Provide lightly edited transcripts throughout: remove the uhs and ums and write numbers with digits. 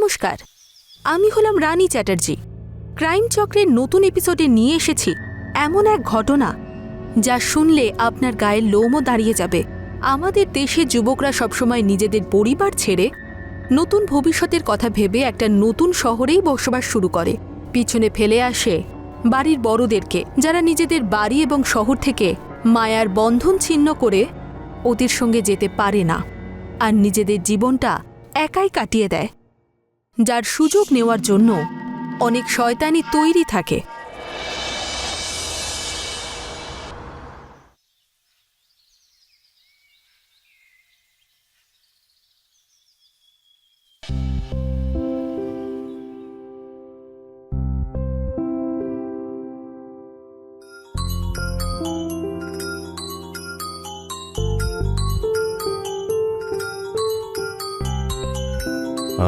নমস্কার, আমি হলাম রানী চ্যাটার্জি। ক্রাইম চক্রের নতুন এপিসোডে নিয়ে এসেছি এমন এক ঘটনা যা শুনলে আপনার গায়ের লোমও দাঁড়িয়ে যাবে। আমাদের দেশে যুবকরা সবসময় নিজেদের পরিবার ছেড়ে নতুন ভবিষ্যতের কথা ভেবে একটা নতুন শহরেই বসবাস শুরু করে। পিছনে ফেলে আসে বাড়ির বড়দেরকে, যারা নিজেদের বাড়ি এবং শহর থেকে মায়ার বন্ধন ছিন্ন করে ওদের সঙ্গে যেতে পারে না, আর নিজেদের জীবনটা একাই কাটিয়ে দেয়, যার সুযোগ নেওয়ার জন্য অনেক শয়তানি তৈরি থাকে।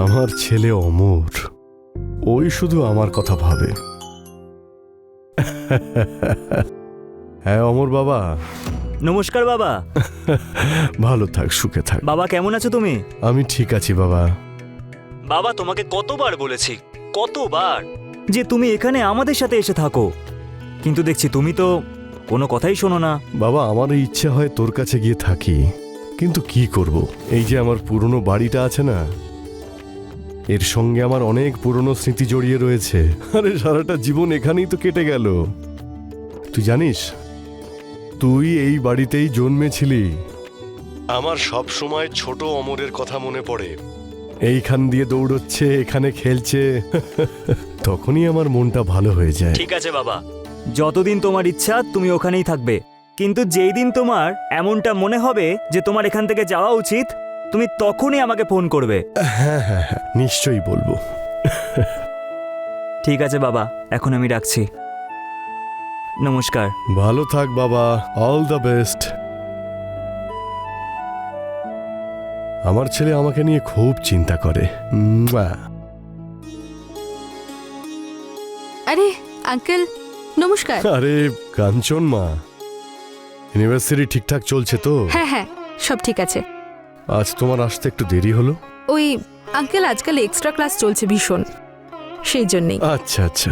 আমার ছেলে অমর, ওই শুধু আমার কথা ভাবে। হ্যাঁ অমর বাবা। নমস্কার বাবা। ভালো থাক, সুখে থাক। বাবা কেমন আছো তুমি? আমি ঠিক আছি বাবা। বাবা তোমাকে কতবার বলেছি, কতবার, যে তুমি এখানে আমাদের সাথে এসে থাকো, কিন্তু দেখছি তুমি তো কোনো কথাই শোনো না। বাবা, আমার ইচ্ছে হয় তোর কাছে গিয়ে থাকি, কিন্তু কি করব, এই যে আমার পুরনো বাড়িটা আছে না, এর সঙ্গে আমার অনেক পুরনো স্মৃতি জড়িয়ে রয়েছে। আরে সারাটা জীবন এখানেই তো কেটে গেল। তুই জানিস, তুই এই বাড়িতেই জন্মেছিলি। আমার সব সময় ছোট অমরের কথা মনে পড়ে। এইখান দিয়ে দৌড়চ্ছে, এখানে খেলছে। তখনই আমার মনটা ভালো হয়ে যায়। ঠিক আছে বাবা, যতদিন তোমার ইচ্ছা তুমি ওখানেই থাকবে, কিন্তু যেই দিন তোমার এমনটা মনে হবে যে তোমার এখান থেকে যাওয়া উচিত, তুমি তখনই আমাকে ফোন করবে। হ্যাঁ হ্যাঁ হ্যাঁ, নিশ্চয়ই বলবো। ঠিক আছে বাবা, এখন আমি রাখছি। নমস্কার। ভালো থাক বাবা, অল দ্য বেস্ট। আমার ছেলে আমাকে নিয়ে খুব চিন্তা করে। আরে আঙ্কেল, নমস্কার। আরে কাঞ্চন মা, ইউনিভার্সিটি ঠিকঠাক চলছে তো? হ্যাঁ হ্যাঁ, সব ঠিক আছে। আজ তোমার আসতে একটু দেরি হলো। ওই আঙ্কেল, আজকাল এক্সট্রা ক্লাস চলছে ভীষণ, সেই জন্যেই। আচ্ছা আচ্ছা,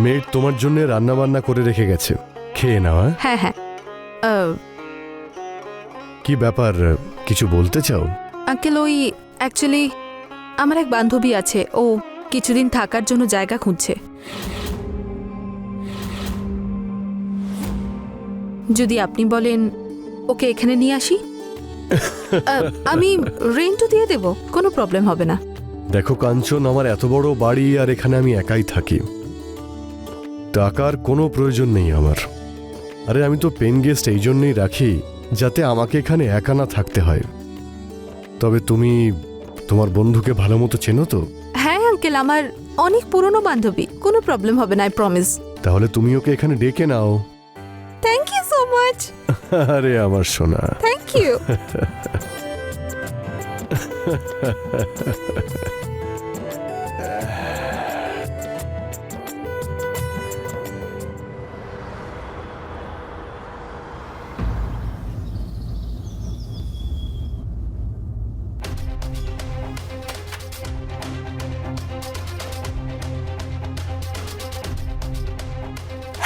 মেয়ের তোমার জন্য রান্না বান্না করে রেখে গেছে, খেয়ে নাও। হ্যাঁ হ্যাঁ। কি ব্যাপার, কিছু বলতে চাও? আঙ্কেল, ওই অ্যাকচুয়ালি আমার এক বান্ধবী আছে, ও কিছুদিন থাকার জন্য জায়গা খুঁজছে। যদি আপনি বলেন ওকে এখানে নিয়ে আসি, আমি রেন্টও দিয়ে দেব, কোনো প্রবলেম হবে না। দেখো কাঞ্চন, আমার এত বড় বাড়ি আর এখানে আমি একাই থাকি, টাকার কোনো প্রয়োজন নেই আমার। আরে আমি তো পেন গেস্ট এই জন্যই রাখি যাতে আমাকে এখানে একা না থাকতে হয়। তবে তুমি তোমার বন্ধুকে ভালো মতো চেনো তো? হ্যাঁ আঙ্কেল, আমার অনেক পুরনো বান্ধবী, কোনো প্রবলেম হবে না, আই প্রমিস। তাহলে তুমি ওকে এখানে ডেকে নাও। Thank you so much. আরে আমার সোনা। Thank you.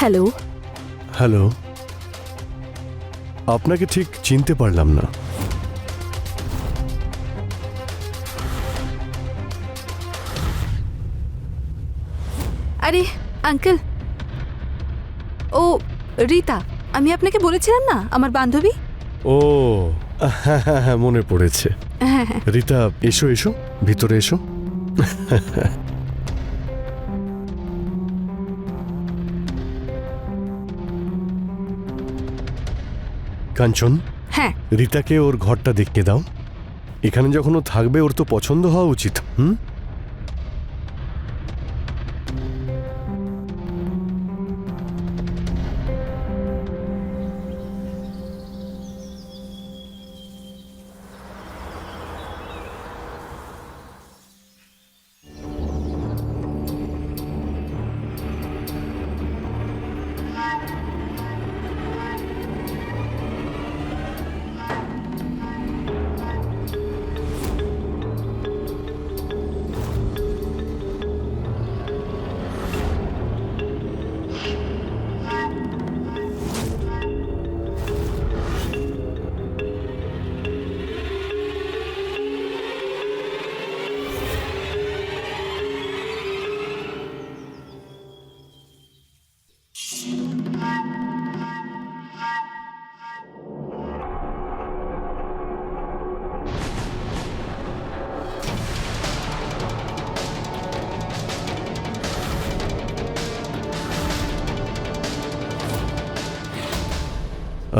হ্যালো। হ্যালো, আপনাকে ঠিক চিনতে পারলাম না। আরে আঙ্কেল, ও রীতা, আমি আপনাকে বলেছিলাম না, আমার বান্ধবী। ও হ্যাঁ হ্যাঁ হ্যাঁ, মনে পড়েছে। হ্যাঁ হ্যাঁ। রীতা, এসো এসো, ভিতরে এসো। কাঞ্চন, হ্যাঁ রীতাকে ওর ঘরটা দেখিয়ে দাও। এখানে যখন ও থাকবে, ওর তো পছন্দ হওয়া উচিত। হুম।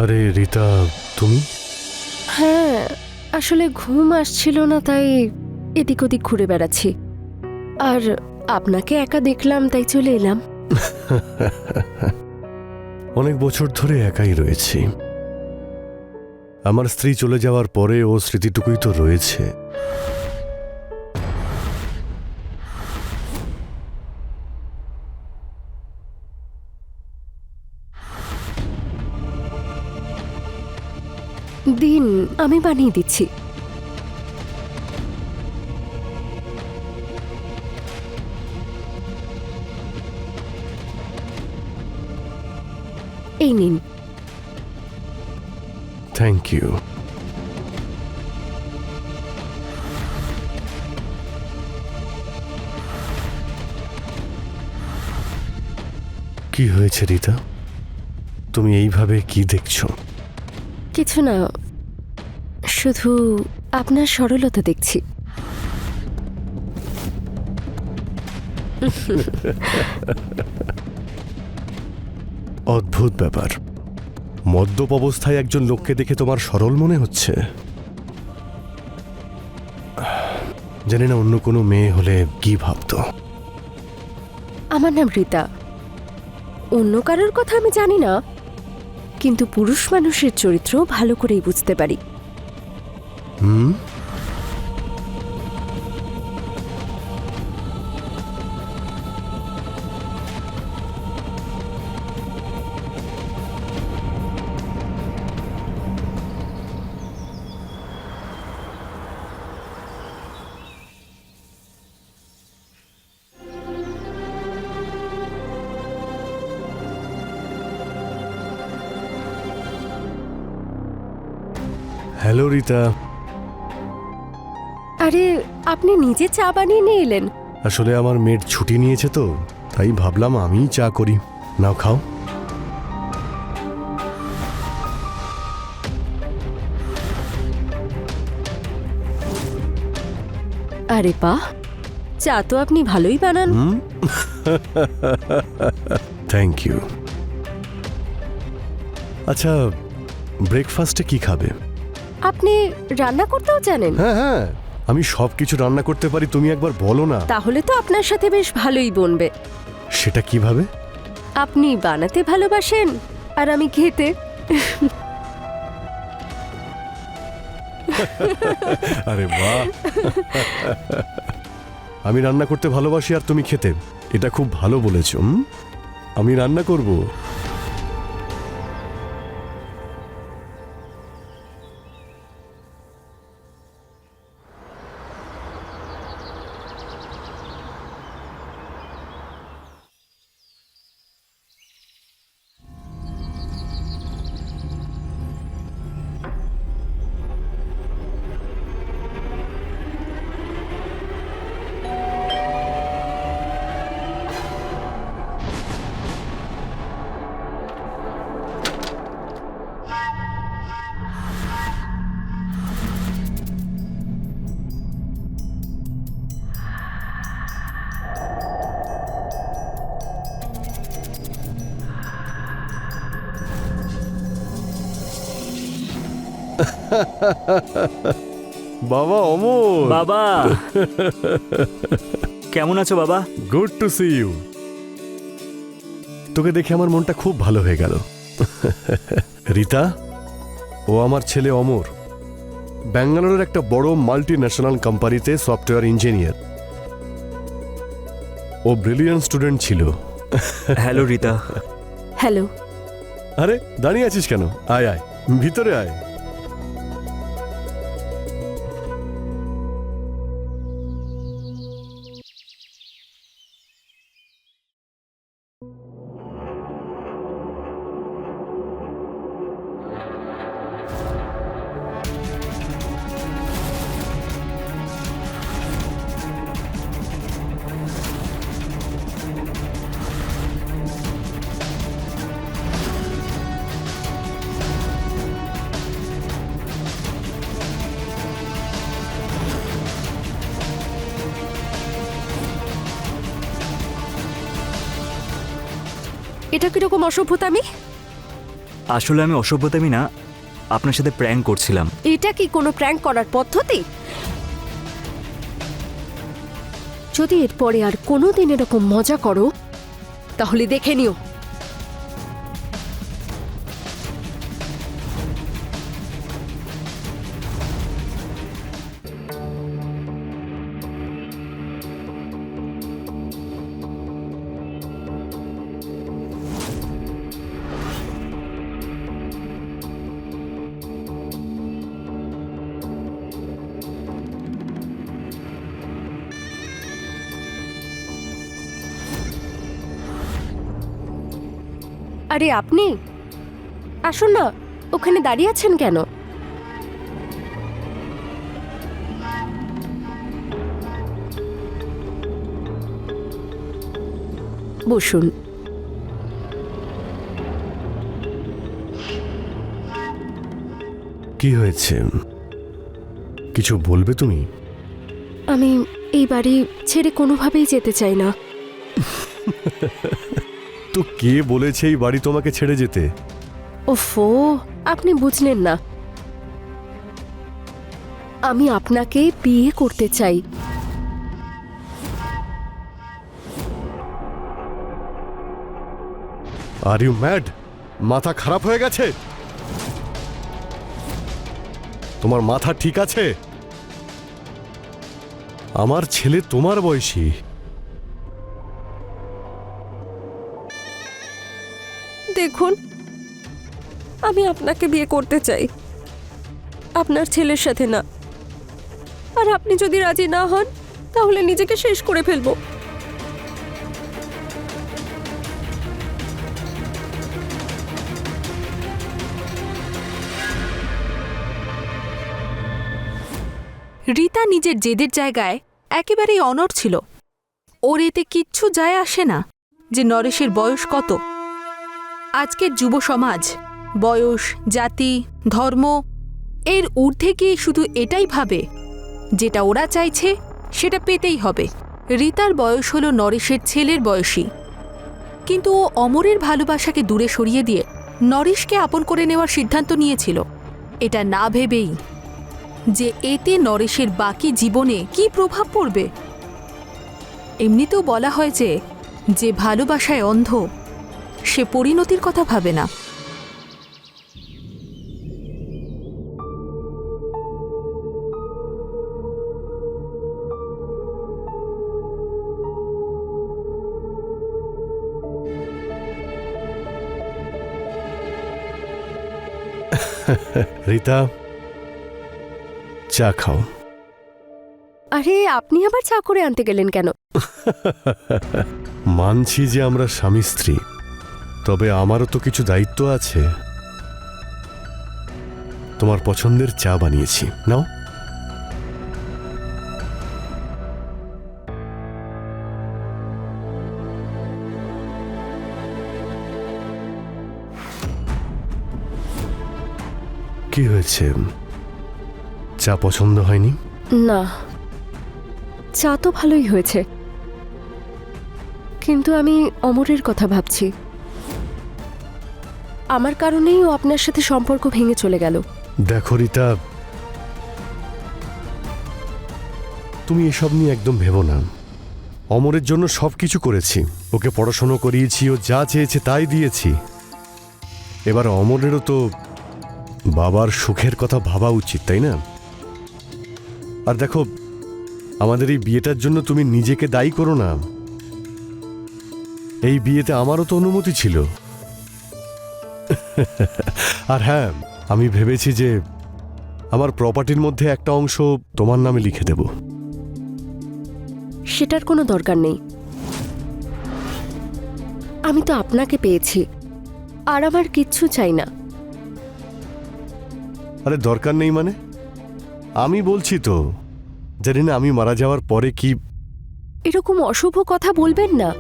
আরে রীতা, তুমি? হ্যাঁ, আসলে ঘুম আসছিল না, তাই এদিক ওদিক ঘুরে বেড়াচ্ছি। আর আপনাকে একা দেখলাম, তাই চলে এলাম। অনেক বছর ধরে একাই রয়েছি। আমার স্ত্রী চলে যাওয়ার পরে ও স্মৃতিটুকুই তো রয়েছে। দিন, আমি বানিয়ে দিচ্ছি। এই নিন। Thank you. কি হয়েছে রীতা? তুমি এইভাবে কি দেখছো? কিছু না, শুধু আপনার সরলতা দেখছি। অদ্ভুত ব্যাপার। মদ্যপ অবস্থায় একজন লোককে দেখে তোমার সরল মনে হচ্ছে? জানি না অন্য কোনো মেয়ে হলে কি ভাবতো। আমার নাম রীতা। অন্য কারোর কথা আমি জানি না, কিন্তু পুরুষ মানুষের চরিত্র ভালো করেই বুঝতে পারি। হুম? হ্যালো রীতা। আরে, আপনি নিজে চা বানিয়ে নিয়ে এলেন? আসলে আমার মেয়ের ছুটি নিয়েছে তো, তাই ভাবলাম আমিই চা করি। নাও খাও। আরে বাহ, চা তো আপনি ভালোই বানান। হুম? Thank you. আচ্ছা, ব্রেকফাস্টে কি খাবে? আপনি রান্না করতেও জানেন? হ্যাঁ হ্যাঁ, আমি সব কিছু রান্না করতে পারি। তুমি একবার বলো না। তাহলে তো আপনার সাথে বেশ ভালোই বনবে। সেটা কিভাবে? আপনি বানাতে ভালোবাসেন আর আমি খেতে। আরে বাহ। আমি রান্না করতে ভালোবাসি আর তুমি খেতে, এটা খুব ভালো বলেছো। আমি রান্না করব। বাবা অমর। বাবা কেমন আছো বাবা? Good to see you. তোকে দেখে আমার মনটা খুব ভালো হয়ে গেল। রীতা, ও আমার ছেলে অমর। ব্যাঙ্গালোরের একটা বড় মাল্টি ন্যাশনাল কোম্পানিতে সফটওয়্যার ইঞ্জিনিয়ার। ও ব্রিলিয়ান্ট স্টুডেন্ট ছিল। হ্যালো রীতা। হ্যালো। আরে দাঁড়িয়ে আছিস কেন? আয় আয়, ভিতরে আয়। এটা কিরকম অসভ্যতামি? আসলে আমি অসভ্যতামি না, আপনার সাথে প্র্যাঙ্ক করছিলাম। এটা কি কোনো প্র্যাঙ্ক করার পদ্ধতি? যদি এরপরে আর কোনোদিন এরকম মজা করো তাহলে দেখে নিও। আরে আপনি আসুন না, ওখানে দাঁড়িয়ে আছেন কেন? বসুন। কি হয়েছে? কিছু বলবে তুমি? আমি এই বাড়ি ছেড়ে কোনোভাবেই যেতে চাই না। তো কে বলেছে এই বাড়ি তোমাকে ছেড়ে যেতে? ওফো, আপনি বুঝলেন না। আমি আপনাকে বিয়ে করতে চাই। Are you mad? মাথা খারাপ হয়ে গেছে? তোমার মাথা ঠিক আছে? আমার ছেলে তোমার বয়সী। দেখুন, আমি আপনাকে বিয়ে করতে চাই, আপনার ছেলের সাথে না। আর আপনি যদি রাজি না হন তাহলে নিজেকে শেষ করে ফেলবো। রীতা নিজের জেদের জায়গায় একেবারেই অনড় ছিল। ওর এতে কিচ্ছু যায় আসে না যে নরেশের বয়স কত। আজকের যুব সমাজ বয়স, জাতি, ধর্ম এর ঊর্ধ্বে গিয়ে শুধু এটাই ভাবে যেটা ওরা চাইছে সেটা পেতেই হবে। রীতার বয়স হলো নরেশের ছেলের বয়সী, কিন্তু ও অমরের ভালোবাসাকে দূরে সরিয়ে দিয়ে নরেশকে আপন করে নেওয়ার সিদ্ধান্ত নিয়েছিল, এটা না ভেবেই যে এতে নরেশের বাকি জীবনে কী প্রভাব পড়বে। এমনিতেও বলা হয় যে ভালোবাসায় অন্ধ সে পরিণতির কথা ভাবে না। রীতা, চা খাও। আরে আপনি আবার চা করে আনতে গেলেন কেন? মানছি যে আমরা স্বামী স্ত্রী, তবে আমারও তো কিছু দায়িত্ব আছে। তোমার পছন্দের চা বানিয়েছি, নাও। কি হয়েছে? চা পছন্দ হয়নি? না, চা তো ভালোই হয়েছে, কিন্তু আমি অমরের কথা ভাবছি। আমার কারণেই ও আপনার সাথে সম্পর্ক ভেঙে চলে গেল। দেখো রীতা, তুমি এসব নিয়ে একদম ভেবো না। অমরের জন্য সব কিছু করেছি, ওকে পড়াশোনা করিয়েছি, ও যা চেয়েছে তাই দিয়েছি। এবার অমরেরও তো বাবার সুখের কথা ভাবা উচিত, তাই না? আর দেখো, আমাদের এই বিয়েটার জন্য তুমি নিজেকে দায়ী করো না। এই বিয়েতে আমারও তো অনুমতি ছিল। আর হ্যাঁ, আমি ভেবেছি যে আমার প্রপার্টির মধ্যে একটা অংশ তোমার নামে লিখে দেব। সেটার কোনো দরকার নেই। আমি তো আপনাকে পেয়েছি, আর আমার কিচ্ছু চাই না। আরে দরকার নেই মানে? আমি বলছি তো, জানি না আমি মারা যাওয়ার পরে কি। এরকম অশুভ কথা বলবেন না।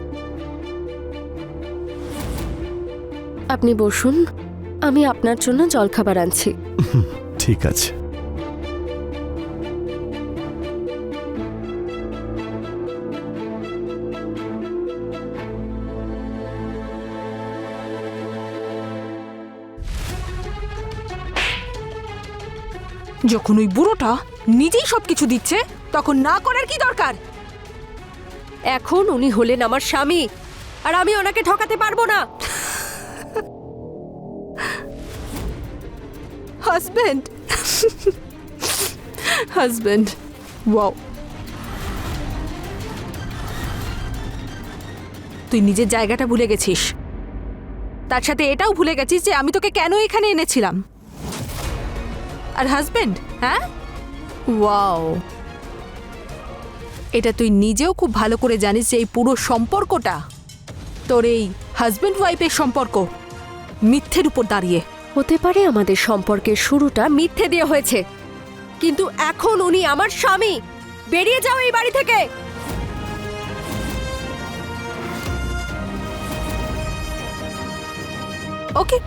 আপনি বসুন, আমি আপনার জন্য জলখাবার আনছি। ঠিক আছে। যখন ওই বুড়োটা নিজেই সবকিছু দিচ্ছে তখন না করার কি দরকার? এখন উনি হলেন আমার স্বামী, আর আমি ওনাকে ঠকাতে পারবো না। Husband, husband, wow. তুই নিজের জায়গাটা ভুলে গেছিস, তার সাথে এটাও ভুলে গেছিস যে আমি তোকে কেন এখানে এনেছিলাম। আর হাজব্যান্ড, হ্যাঁ, ওয়াও। এটা তুই নিজেও খুব ভালো করে জানিস যে এই পুরো সম্পর্কটা তোর এই হাজব্যান্ড ওয়াইফের সম্পর্ক মিথ্যের উপর দাঁড়িয়ে। হতে পারে আমাদের সম্পর্কের শুরুটা মিথ্যে দিয়ে হয়েছে, কিন্তু এখন উনি আমার স্বামী। বেরিয়ে যাও এই বাড়ি থেকে। ওকে,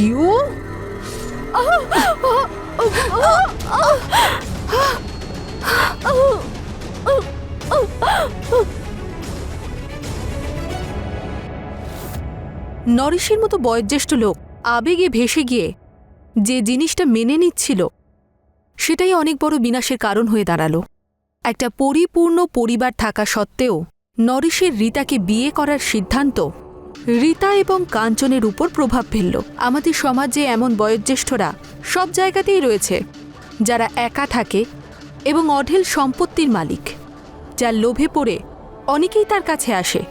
ইউ নরেশের মতো বয়োজ্যেষ্ঠ লোক আবেগে ভেসে গিয়ে যে জিনিসটা মেনে নিচ্ছিল সেটাই অনেক বড় বিনাশের কারণ হয়ে দাঁড়ালো। একটা পরিপূর্ণ পরিবার থাকা সত্ত্বেও নরেশের রীতাকে বিয়ে করার সিদ্ধান্ত রীতা এবং কাঞ্চনের উপর প্রভাব ফেলল। আমাদের সমাজে এমন বয়োজ্যেষ্ঠরা সব জায়গাতেই রয়েছে, যারা একা থাকে এবং অঢেল সম্পত্তির মালিক, যার লোভে পড়ে অনেকেই তার কাছে আসে।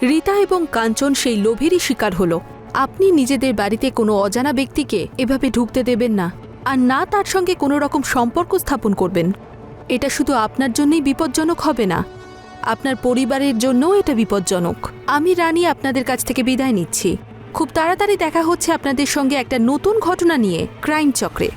রীতা এবং কাঞ্চন সেই লোভেরই শিকার হলো। আপনি নিজেদের বাড়িতে কোনো অজানা ব্যক্তিকে এভাবে ঢুকতে দেবেন না, আর না তার সঙ্গে কোনো রকম সম্পর্ক স্থাপন করবেন। এটা শুধু আপনার জন্যই বিপজ্জনক হবে না, আপনার পরিবারের জন্যও এটা বিপজ্জনক। আমি রানী আপনাদের কাছ থেকে বিদায় নিচ্ছি। খুব তাড়াতাড়ি দেখা হচ্ছে আপনাদের সঙ্গে একটা নতুন ঘটনা নিয়ে ক্রাইম চক্রে।